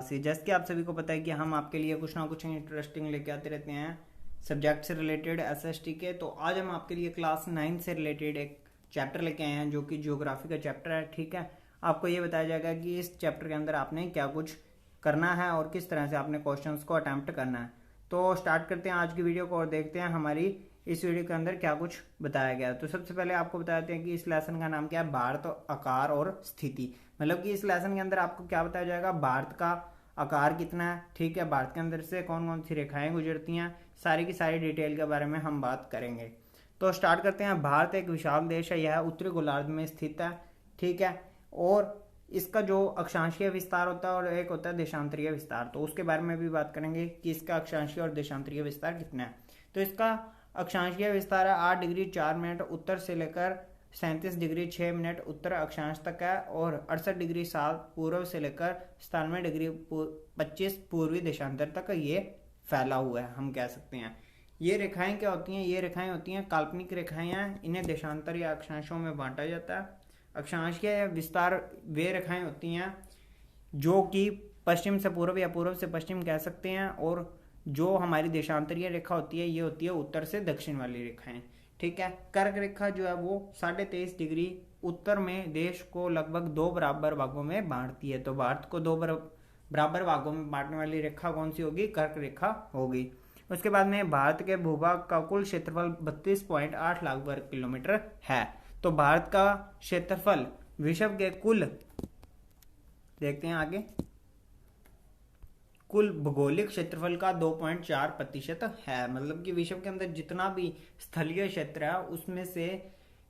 जैसे कि आप सभी को पता है कि हम आपके लिए कुछ ना कुछ इंटरेस्टिंग लेके आते रहते हैं सब्जेक्ट से रिलेटेड एसएसटी के। तो आज हम आपके लिए क्लास 9 से रिलेटेड एक चैप्टर लेके आए हैं जो कि ज्योग्राफी का चैप्टर है। ठीक है, आपको ये बताया जाएगा कि इस चैप्टर के अंदर आपने क्या कुछ करना है और किस तरह से आपने क्वेश्चंस को अटैम्प्ट करना है। तो स्टार्ट करते हैं आज की वीडियो को और देखते हैं हमारी इस वीडियो के अंदर क्या कुछ बताया गया है। तो सबसे पहले आपको बताते हैं कि इस लेसन का नाम क्या है, भारत आकार और स्थिति। मतलब कि इस लेसन के अंदर आपको क्या बताया जाएगा, भारत का आकार कितना है, ठीक है, भारत के अंदर से कौन कौन सी रेखाएं गुजरती हैं, सारी की सारी डिटेल के बारे में हम बात करेंगे। तो स्टार्ट करते हैं। भारत एक विशाल देश है, यह उत्तरी गोलार्ध में स्थित है। ठीक है, और इसका जो अक्षांशीय विस्तार होता है और एक होता है देशांतरीय विस्तार, तो उसके बारे में भी बात करेंगे कि इसका अक्षांशीय और देशांतरीय विस्तार कितना है। तो इसका अक्षांशीय विस्तार है 8 डिग्री 4 मिनट उत्तर से लेकर 37 डिग्री 6 मिनट उत्तर अक्षांश तक है, और 68 डिग्री 7 पूर्व से लेकर 97 डिग्री 25 पूर्वी देशांतर तक ये फैला हुआ है, हम कह सकते हैं। ये रेखाएं क्या होती हैं, ये रेखाएं होती हैं काल्पनिक रेखाएं हैं, इन्हें देशांतर या अक्षांशों में बांटा जाता है। अक्षांशीय विस्तार वे रेखाएं होती हैं जो कि पश्चिम से पूर्व या पूर्व से पश्चिम कह सकते हैं, और जो हमारी देशांतरीय रेखा होती है ये होती है उत्तर से दक्षिण वाली रेखाएं। ठीक है, कर्क रेखा जो है वो 23.5 डिग्री उत्तर में देश को लगभग 2 बराबर भागों में बांटती है। तो भारत को 2 बराबर भागों में बांटने वाली रेखा कौन सी होगी, कर्क रेखा होगी। उसके बाद में भारत के भूभाग का कुल क्षेत्रफल 32.8 लाख वर्ग किलोमीटर है। तो भारत का क्षेत्रफल विश्व के कुल, देखते हैं आगे, कुल भौगोलिक क्षेत्रफल का 2.4% है। मतलब कि विश्व के अंदर जितना भी स्थलीय क्षेत्र है उसमें से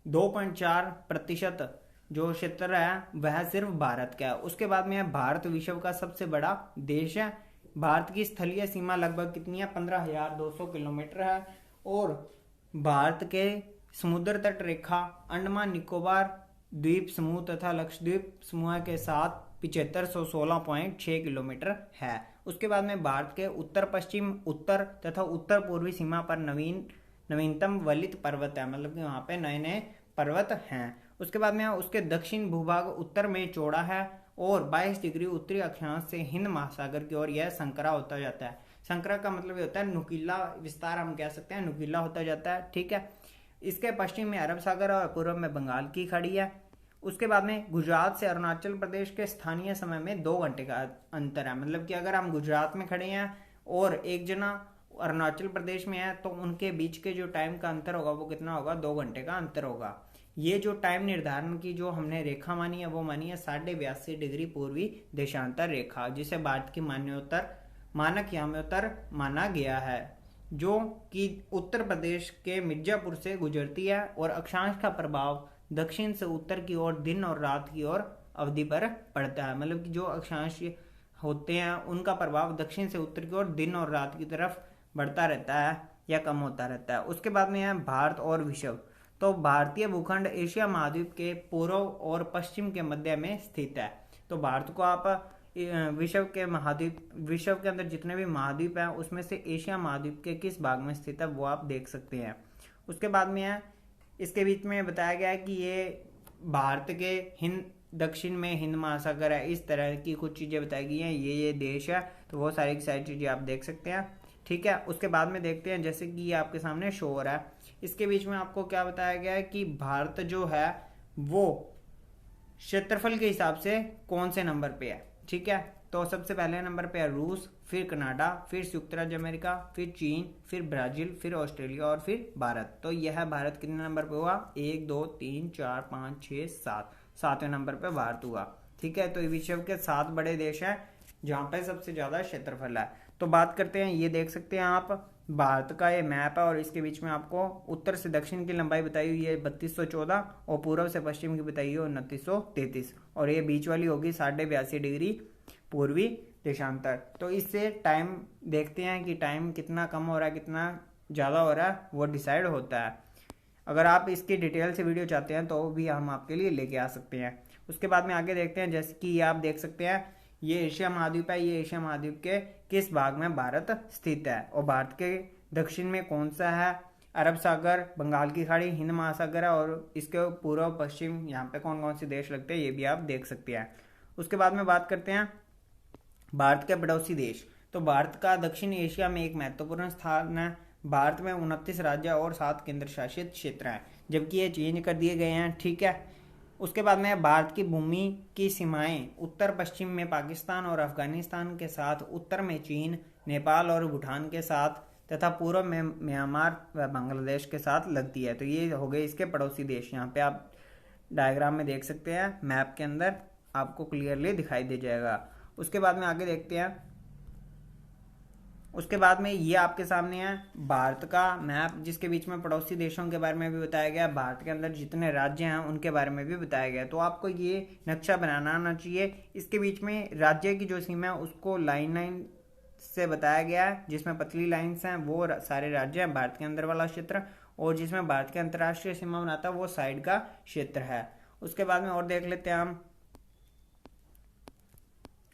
2.4% जो क्षेत्र है वह सिर्फ भारत का है। उसके बाद में भारत विश्व का सबसे बड़ा देश है। भारत की स्थलीय सीमा लगभग कितनी है, 15,200 किलोमीटर है, और भारत के समुद्र तट रेखा अंडमान निकोबार द्वीप समूह तथा लक्षद्वीप समूह के साथ 7516.6 किलोमीटर है। उसके बाद में भारत के उत्तर पश्चिम, उत्तर तथा उत्तर पूर्वी सीमा पर नवीनतम वलित पर्वत है। मतलब कि वहां पे नए नए पर्वत हैं। उसके बाद में उसके दक्षिण भूभाग उत्तर में चौड़ा है और 22 डिग्री उत्तरी अक्षांश से हिंद महासागर की ओर यह संकरा होता जाता है। संकरा का मतलब ये होता है नुकीला विस्तार, हम कह सकते हैं, नुकीला होता जाता है। ठीक है, इसके पश्चिम में अरब सागर और पूर्व में बंगाल की खाड़ी है। उसके बाद में गुजरात से अरुणाचल प्रदेश के स्थानीय समय में 2 घंटे का अंतर है। मतलब कि अगर हम गुजरात में खड़े हैं और एक जना अरुणाचल प्रदेश में है तो उनके बीच के जो टाइम का अंतर होगा वो कितना होगा, 2 घंटे का अंतर होगा। ये जो टाइम निर्धारण की जो हमने रेखा मानी है वो मानी है 82.5 डिग्री पूर्वी देशांतर रेखा, जिसे भारत की मानक याम्योत्तर माना गया है, जो कि उत्तर प्रदेश के मिर्जापुर से गुजरती है, और अक्षांश का प्रभाव दक्षिण से उत्तर की ओर दिन और रात की ओर अवधि पर पड़ता है। मतलब कि जो अक्षांश होते हैं उनका प्रभाव दक्षिण से उत्तर की ओर दिन और रात की तरफ बढ़ता रहता है या कम होता रहता है। उसके बाद में है भारत और विश्व। तो भारतीय भूखंड एशिया महाद्वीप के पूर्व और पश्चिम के मध्य में स्थित है। तो भारत को आप विश्व के अंदर जितने भी महाद्वीप हैं उसमें से एशिया महाद्वीप के किस भाग में स्थित है वो आप देख सकते हैं। उसके बाद में है, इसके बीच में बताया गया है कि ये भारत के हिंद दक्षिण में हिंद महासागर है, इस तरह की कुछ चीजें बताई गई हैं, ये देश है। तो वो सारी की सारी चीजें आप देख सकते हैं। ठीक है, उसके बाद में देखते हैं, जैसे कि ये आपके सामने शो हो रहा है, इसके बीच में आपको क्या बताया गया है कि भारत जो है वो क्षेत्रफल के हिसाब से कौन से नंबर पे है। ठीक है, तो सबसे पहले नंबर पे है रूस, फिर कनाडा, फिर संयुक्त राज्य अमेरिका, फिर चीन, फिर ब्राजील, फिर ऑस्ट्रेलिया और फिर भारत। तो यह है भारत कितने नंबर पे हुआ, 1 2 3 4 5 6 7, 7वें नंबर पे भारत हुआ। ठीक है, तो विश्व के 7 बड़े देश हैं जहाँ पे सबसे ज्यादा क्षेत्रफल है। तो बात करते हैं, ये देख सकते हैं आप, भारत का ये मैप है और इसके बीच में आपको उत्तर से दक्षिण की लंबाई बताई हुई है 3214, और पूर्व से पश्चिम की बताई हुई 2933, और ये बीच वाली होगी 82.5 डिग्री पूर्वी देशांतर। तो इससे टाइम देखते हैं कि टाइम कितना कम हो रहा है कितना ज़्यादा हो रहा है वो डिसाइड होता है। अगर आप इसकी डिटेल से वीडियो चाहते हैं तो भी हम आपके लिए लेके आ सकते हैं। उसके बाद में आगे देखते हैं, जैसे कि आप देख सकते हैं ये एशिया महाद्वीप है, ये एशिया महाद्वीप के किस भाग में भारत स्थित है, और भारत के दक्षिण में कौन सा है, अरब सागर, बंगाल की खाड़ी, हिंद महासागर है, और इसके पूर्व पश्चिम यहाँ पे कौन कौन से देश लगते हैं ये भी आप देख सकते हैं। उसके बाद में बात करते हैं भारत के पड़ोसी देश, तो भारत का दक्षिण एशिया में एक महत्वपूर्ण स्थान है। भारत में 29 राज्य और 7 केंद्र शासित क्षेत्र हैं, जबकि ये चेंज कर दिए गए हैं, ठीक है। उसके बाद में भारत की भूमि की सीमाएं उत्तर पश्चिम में पाकिस्तान और अफगानिस्तान के साथ, उत्तर में चीन, नेपाल और भूटान के साथ तथा पूर्व में म्यांमार व बांग्लादेश के साथ लगती है। तो ये हो गए इसके पड़ोसी देश। यहाँ पे आप डायग्राम में देख सकते हैं, मैप के अंदर आपको क्लियरली दिखाई दे जाएगा। उसके बाद में आगे देखते हैं। उसके बाद में ये आपके सामने है भारत का मैप, जिसके बीच में पड़ोसी देशों के बारे में भी बताया गया, भारत के अंदर जितने राज्य हैं उनके बारे में भी बताया गया। तो आपको ये नक्शा बनाना आना चाहिए। इसके बीच में राज्य की जो सीमा है उसको लाइन लाइन से बताया गया है, जिसमें पतली लाइन्स हैं वो सारे राज्य हैं भारत के अंदर वाला क्षेत्र, और जिसमें भारत के अंतर्राष्ट्रीय सीमा बनाता है वो साइड का क्षेत्र है। उसके बाद में और देख लेते हैं हम।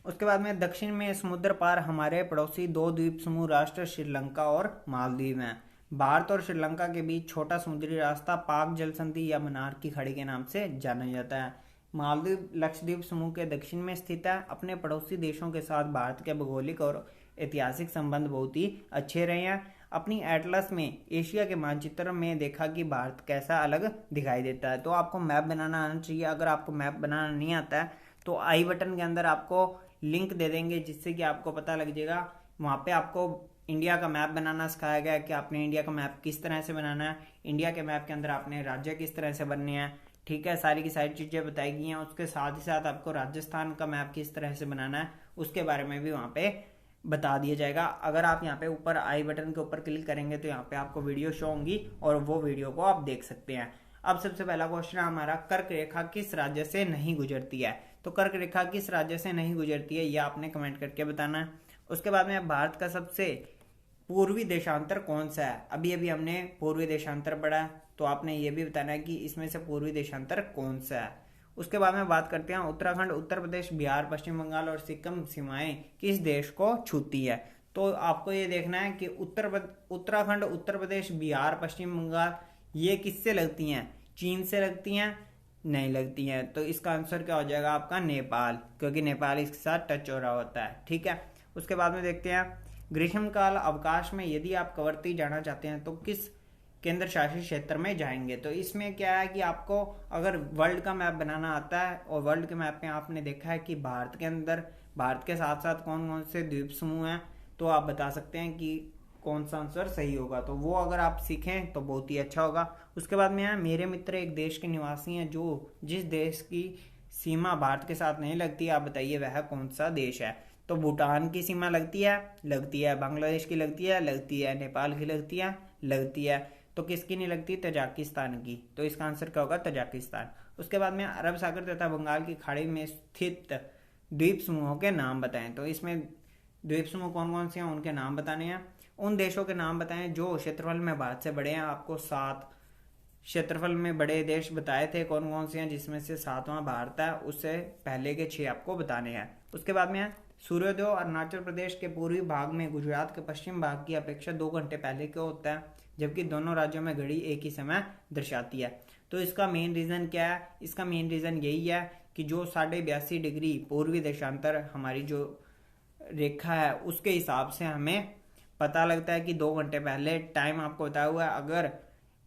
उसके बाद में दक्षिण में समुद्र पार हमारे पड़ोसी 2 द्वीप समूह राष्ट्र श्रीलंका और मालदीव हैं। भारत और श्रीलंका के बीच छोटा समुद्री रास्ता पाक जल संधि या मन्नार की खाड़ी के नाम से जाना जाता है। मालदीव लक्षद्वीप समूह के दक्षिण में स्थित है। अपने पड़ोसी देशों के साथ भारत के भौगोलिक और ऐतिहासिक संबंध बहुत ही अच्छे रहे हैं। अपनी एटलस में एशिया के मानचित्र में देखा कि भारत कैसा अलग दिखाई देता है। तो आपको मैप बनाना आना चाहिए। अगर आपको मैप बनाना नहीं आता है तो आई बटन के अंदर आपको लिंक दे देंगे, जिससे कि आपको पता लग जाएगा। वहाँ पे आपको इंडिया का मैप बनाना सिखाया गया है कि आपने इंडिया का मैप किस तरह से बनाना है। इंडिया के मैप के अंदर आपने राज्य किस तरह से बनने हैं, ठीक है, सारी की सारी चीज़ें बताई गई हैं। उसके साथ ही साथ आपको राजस्थान का मैप किस तरह से बनाना है उसके बारे में भी वहाँ पे बता दिया जाएगा। अगर आप यहाँ पे ऊपर आई बटन के ऊपर क्लिक करेंगे तो यहाँ पे आपको वीडियो शो होंगी और वो वीडियो को आप देख सकते हैं। अब सबसे पहला क्वेश्चन है हमारा, कर्क रेखा किस राज्य से नहीं गुजरती है। तो कर्क रेखा किस राज्य से नहीं गुजरती है, यह आपने कमेंट करके बताना है। उसके बाद में भारत का सबसे पूर्वी देशांतर कौन सा है। अभी अभी हमने पूर्वी देशांतर पढ़ा है, तो आपने ये भी बताना है कि इसमें से पूर्वी देशांतर कौन सा है। उसके बाद में बात करते हैं उत्तराखंड, उत्तर प्रदेश, बिहार, पश्चिम बंगाल और सिक्किम सीमाएं किस देश को छूती है। तो आपको ये देखना है कि उत्तराखंड, उत्तर प्रदेश, बिहार, पश्चिम बंगाल ये किससे लगती हैं, चीन से लगती हैं, नहीं लगती हैं। तो इसका आंसर क्या हो जाएगा आपका, नेपाल, क्योंकि नेपाल इसके साथ टच हो रहा होता है, ठीक है। उसके बाद में देखते हैं ग्रीष्मकाल अवकाश में यदि आप कवरत्ती जाना चाहते हैं तो किस केंद्र शासित क्षेत्र में जाएंगे। तो इसमें क्या है कि आपको अगर वर्ल्ड का मैप बनाना आता है और वर्ल्ड के मैप में आपने देखा है कि भारत के अंदर भारत के साथ साथ कौन कौन से द्वीप समूह हैं, तो आप बता सकते हैं कि कौन सा आंसर सही होगा। तो वो अगर आप सीखें तो बहुत ही अच्छा होगा। उसके बाद में मेरे मित्र एक देश के निवासी हैं जो जिस देश की सीमा भारत के साथ नहीं लगती, आप बताइए वह कौन सा देश है। तो भूटान की सीमा लगती है, बांग्लादेश की लगती है, नेपाल की लगती है, तो किसकी नहीं लगती, तजाकिस्तान की। तो इसका आंसर क्या होगा, तजाकिस्तान। उसके बाद में अरब सागर तथा बंगाल की खाड़ी में स्थित द्वीप समूहों के नाम बताएं। तो इसमें द्वीप समूह कौन कौन से हैं उनके नाम बताने हैं। उन देशों के नाम बताएं जो क्षेत्रफल में भारत से बड़े हैं। आपको 7 क्षेत्रफल में बड़े देश बताए थे कौन कौन से हैं, जिसमें से 7वां भारत है, उससे पहले के 6 आपको बताने हैं। उसके बाद में सूर्योदय अरुणाचल प्रदेश के पूर्वी भाग में गुजरात के पश्चिम भाग की अपेक्षा 2 घंटे पहले क्यों होता है, जबकि दोनों राज्यों में घड़ी एक ही समय दर्शाती है। तो इसका मेन रीज़न क्या है, इसका मेन रीज़न यही है कि जो 82.5 डिग्री पूर्वी देशांतर हमारी जो रेखा है उसके हिसाब से हमें पता लगता है कि 2 घंटे पहले टाइम आपको बताया हुआ है। अगर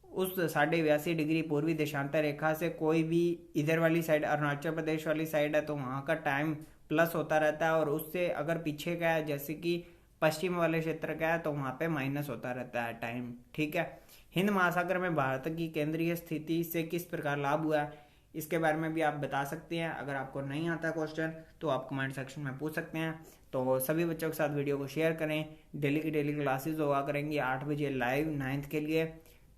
उस 82.5 डिग्री पूर्वी देशांतर रेखा से कोई भी इधर वाली साइड अरुणाचल प्रदेश वाली साइड है तो वहाँ का टाइम प्लस होता रहता है, और उससे अगर पीछे का है जैसे कि पश्चिम वाले क्षेत्र का है तो वहाँ पे माइनस होता रहता है टाइम, ठीक है। हिंद महासागर में भारत की केंद्रीय स्थिति से किस प्रकार लाभ हुआ है, इसके बारे में भी आप बता सकते हैं। अगर आपको नहीं आता क्वेश्चन तो आप कमेंट सेक्शन में पूछ सकते हैं। तो सभी बच्चों के साथ वीडियो को शेयर करें। डेली की डेली क्लासेस होगा करेंगी 8 बजे लाइव 9th के लिए।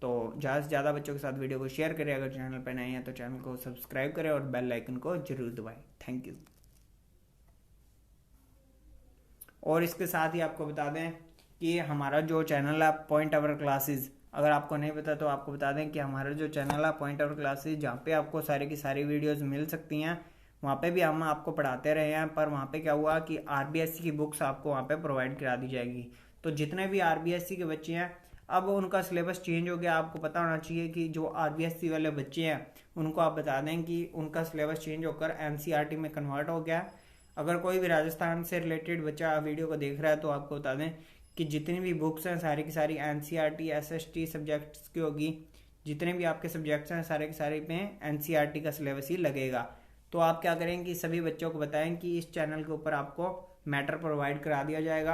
तो ज़्यादा से ज़्यादा बच्चों के साथ वीडियो को शेयर करें। अगर चैनल पर नए हैं तो चैनल को सब्सक्राइब करें और बेल आइकन को जरूर दबाएं। Thank you. और इसके साथ ही आपको बता दें कि हमारा जो चैनल है पॉइंट आवर क्लासेस, अगर आपको नहीं पता तो आपको बता दें कि हमारा जो चैनल है पॉइंट आवर क्लासेस, जहाँ पे आपको सारी की सारी वीडियोस मिल सकती हैं, वहाँ पे भी हम आपको पढ़ाते रहे हैं। पर वहाँ पे क्या हुआ कि आरबीएससी की बुक्स आपको वहाँ पे प्रोवाइड करा दी जाएगी। तो जितने भी आरबीएससी के बच्चे हैं अब उनका सिलेबस चेंज हो गया। आपको पता होना चाहिए कि जो आरबीएससी वाले बच्चे हैं उनको आप बता दें कि उनका सिलेबस चेंज होकर एनसीईआरटी में कन्वर्ट हो गया। अगर कोई भी राजस्थान से रिलेटेड बच्चा वीडियो को देख रहा है तो आपको बता दें कि जितनी भी बुक्स हैं सारी की सारी एनसीईआरटी एसएसटी सब्जेक्ट्स की होगी। जितने भी आपके सब्जेक्ट्स हैं सारे के सारे पे एनसीईआरटी का सिलेबस ही लगेगा। तो आप क्या करें कि सभी बच्चों को बताएं कि इस चैनल के ऊपर आपको मैटर प्रोवाइड करा दिया जाएगा।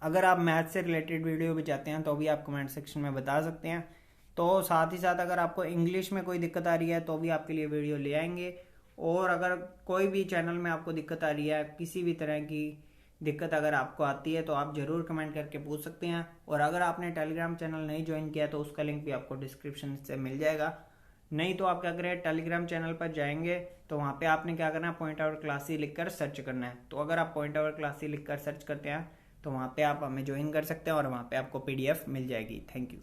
अगर आप मैथ से रिलेटेड वीडियो भी चाहते हैं तो भी आप कमेंट सेक्शन में बता सकते हैं। तो साथ ही साथ अगर आपको इंग्लिश में कोई दिक्कत आ रही है तो भी आपके लिए वीडियो ले आएंगे। और अगर कोई भी चैनल में आपको दिक्कत आ रही है, किसी भी तरह की दिक्कत अगर आपको आती है तो आप ज़रूर कमेंट करके पूछ सकते हैं। और अगर आपने टेलीग्राम चैनल नहीं ज्वाइन किया तो उसका लिंक भी आपको डिस्क्रिप्शन से मिल जाएगा। नहीं तो आप क्या करें, टेलीग्राम चैनल पर जाएंगे तो वहाँ पे आपने क्या करना है, पॉइंट आवर क्लासेस लिखकर सर्च करना है। तो अगर आप पॉइंट आवर क्लासेस लिखकर सर्च करते हैं तो वहाँ पे आप हमें ज्वाइन कर सकते हैं और वहाँ पे आपको पीडीएफ मिल जाएगी। Thank you.